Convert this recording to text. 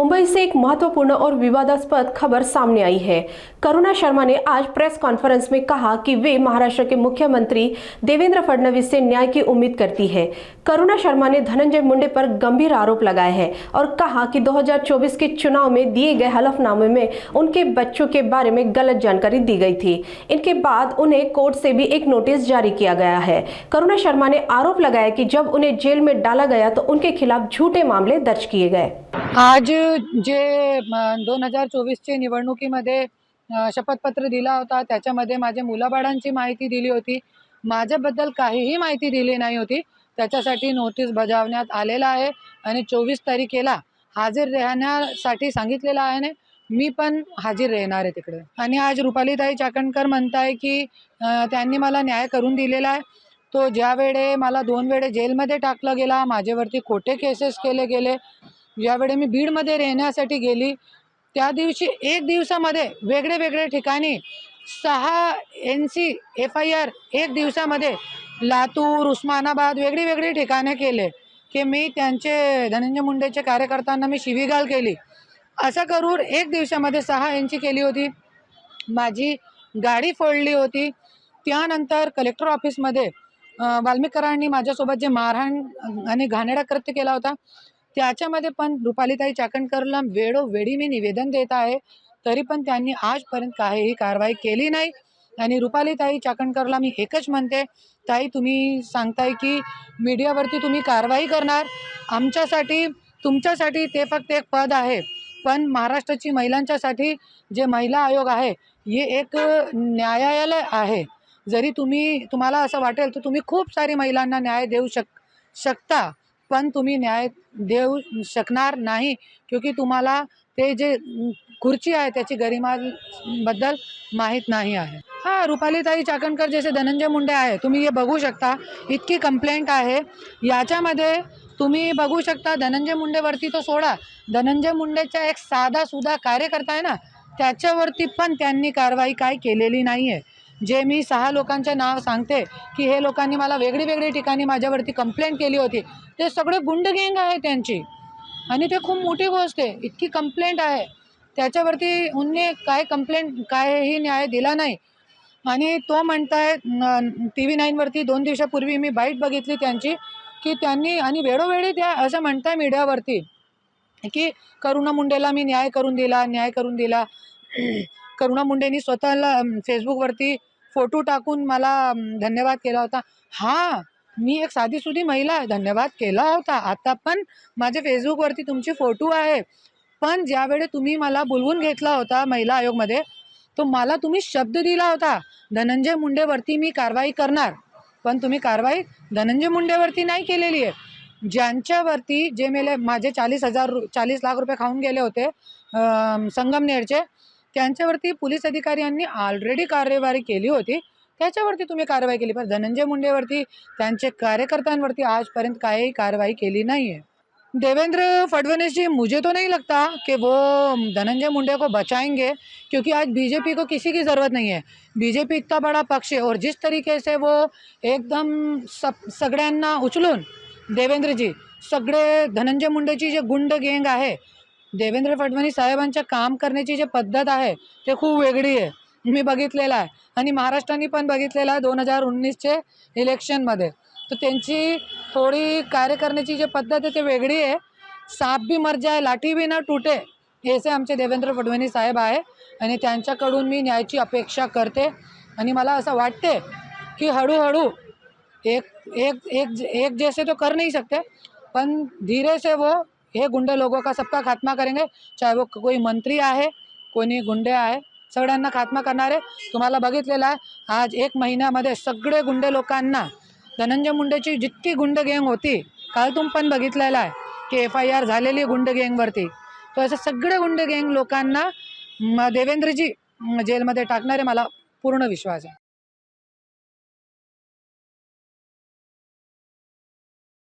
मुंबई से एक महत्वपूर्ण और विवादास्पद खबर सामने आई है। करुणा शर्मा ने आज प्रेस कॉन्फ्रेंस में कहा कि वे महाराष्ट्र के मुख्यमंत्री देवेंद्र फडणवीस से न्याय की उम्मीद करती है। करुणा शर्मा ने धनंजय मुंडे पर गंभीर आरोप लगाए हैं और कहा कि 2024 के चुनाव में दिए गए हलफनामे में उनके बच्चों के बारे में गलत जानकारी दी गई थी। इनके बाद उन्हें कोर्ट से भी एक नोटिस जारी किया गया है। करुणा शर्मा ने आरोप लगाया कि जब उन्हें जेल में डाला गया तो उनके खिलाफ झूठे मामले दर्ज किए गए। आज जे 2024चे निवडणुकीमध्ये शपथपत्र दिला होता त्याच्यामध्ये माझ्या मुलाबाळांची माहिती दिली होती, माझ्याबद्दल काहीही माहिती दिली नाही होती। त्याच्यासाठी नोटीस बजावण्यात आलेला आहे आणि 24 तारखेला हजर राहण्यासाठी सांगितलेलं आहे ने मी पण हजर राहणार आहे तिकडे। आणि आज रुपालीताई चाकणकर म्हणताय की त्यांनी मला न्याय करून दिलेला आहे। तो ज्या वेळे मला 2 वेळे जेलमध्ये टाकलं गेला, माझ्यावरती खोटे केसेस केले गेले, ज्यावेळी मी बीडमध्ये राहण्यासाठी गेली त्या दिवशी एक दिवसामध्ये वेगळे ठिकाणी 6 NC FIR एक दिवसामध्ये लातूर, उस्मानाबाद वेगळी ठिकाणे केले की मी त्यांचे धनंजय मुंडेचे कार्यकर्त्यांना मी शिवीगाळ केली। असं करून एक दिवसामध्ये 6 NC केली होती। माझी गाडी फोडली होती। त्यानंतर कलेक्टर ऑफिसमध्ये वाल्मिकरांनी माझ्यासोबत जे मारहाण आणि घाणेरडा कृत्य केला होता त्याच्यामध्ये पण रुपालीताई चाकणकरला वेळोवेळी मी निवेदन देत आहे, तरी पण त्यांनी आजपर्यंत काहीही कारवाई केली नाही। आणि रुपालीताई चाकणकरला मी एकच म्हणते, ताई तुम्ही सांगताय की मीडियावरती तुम्ही कारवाई करणार, आमच्यासाठी तुमच्यासाठी ते फक्त एक पद आहे, पण महाराष्ट्राची महिलांच्यासाठी जे महिला आयोग आहे हे एक न्यायालय आहे। जरी तुम्हाला असं वाटेल तर तुम्ही खूप सारी महिलांना न्याय देऊ शकता, पण तुम्ही न्याय देऊ शकणार नाही, क्योंकि तुम्हाला ते जे खुर्ची आहे त्याची गरिमाबद्दल माहीत नाही आहे। हाँ, रुपालीताई चाकणकर जैसे धनंजय मुंडे आहे, तुम्ही हे बघू शकता, इतकी कंप्लेंट आहे। याच्यामध्ये तुम्ही बघू शकता धनंजय मुंडेवरती तो सोडा, धनंजय मुंडेचा एक साधा सुधा कार्यकर्ता आहे ना, त्याच्यावरती पण त्यांनी कारवाई काय केलेली नाही आहे। जे मी 6 लोकांचे नाव सांगते की हे लोकांनी मला वेगळी ठिकाणी माझ्यावरती कंप्लेंट केली होती, ते सगळे गुंड गँग आहे त्यांची आणि ते खूप मोठी गोष्ट आहे। इतकी कंप्लेंट आहे त्याच्यावरती उन्हे काय कंप्लेंट कायही न्याय दिला नाही। आणि तो म्हणताय TV 9 वरती 2 दिवसापूर्वी मी बाईट बघितली त्यांची की त्यांनी आणि वेळोवेळी त्या असं म्हणताय मीडियावरती की करुणा मुंडेला मी न्याय करून दिला। करुणा मुंडेंनी स्वतःला फेसबुकवरती फोटो टाकून मला धन्यवाद केला होता। हाँ, मी एक साधीसुधी महिला आहे, धन्यवाद केला होता। आता पण माझे फेसबुकवरती तुमची फोटो आहे, पण ज्यावेळी तुम्ही मला बोलवून घेतला होता महिला आयोगमध्ये तो मला तुम्ही शब्द दिला होता धनंजय मुंडेवरती मी कारवाई करणार, पण तुम्ही कारवाई धनंजय मुंडेवरती नाही केलेली आहे। ज्यांच्यावरती जे मेले माझे 40 लाख रुपये खाऊन गेले होते संगमनेरचे, त्यांच्यावरती पोलीस अधिकाऱ्यांनी ऑलरेडी कार्यवाही केली होती, त्याच्यावरती तुम्ही कारवाई केली, पण धनंजय मुंडेवरती त्यांचे कार्यकर्त्यांवरती आजपर्यंत काही कारवाई केली नहीं है। देवेंद्र फडणवीस जी, मुझे तो नहीं लगता कि वो धनंजय मुंडे को बचाएंगे, क्योंकि आज बीजेपी को किसी की ज़रूरत नहीं है। बीजेपी इतना बड़ा पक्ष है और जिस तरीके से वो एकदम सगळ्यांना उचलून देवेंद्र जी सगळे धनंजय मुंडेची जे गुंड गँग आहे, देवेंद्र फडणवीस साहेबांच्या काम करण्याची जी पद्धत आहे ते खूप वेगळी आहे, मी बघितलेलं आहे आणि महाराष्ट्राने पण बघितलेलं आहे 2019चे इलेक्शनमध्ये। तो त्यांची थोडी कार्य करण्याची जी पद्धत आहे ते वेगळी आहे। सांप भी मर जाए लाठी भी ना टूटे, ऐसे आमचे देवेंद्र फडणवीस साहेब आहे आणि त्यांच्याकडून मी न्यायाची अपेक्षा करते। आणि मला असं वाटते की हळूहळू एक जैसे तो कर नहीं सकते, पण धीरे से वो हे गुंडे लोगों का सबका खात्मा करेंगे, चाहे वो कोई मंत्री आहे कोणी गुंडे आहे, सगळ्यांना खात्मा करणार आहे। तुम्हाला बघितलेला आहे आज 1 महिन्यामध्ये सगळे गुंडे लोकांना, धनंजय मुंडेची जितकी गुंड गँग होती काल तुम पण बघितलेला आहे की FIR झालेली गुंड गँगवरती, तो असे सगळे गुंड गँग लोकांना देवेंद्रजी जेलमध्ये टाकणारे मला पूर्ण विश्वास आहे।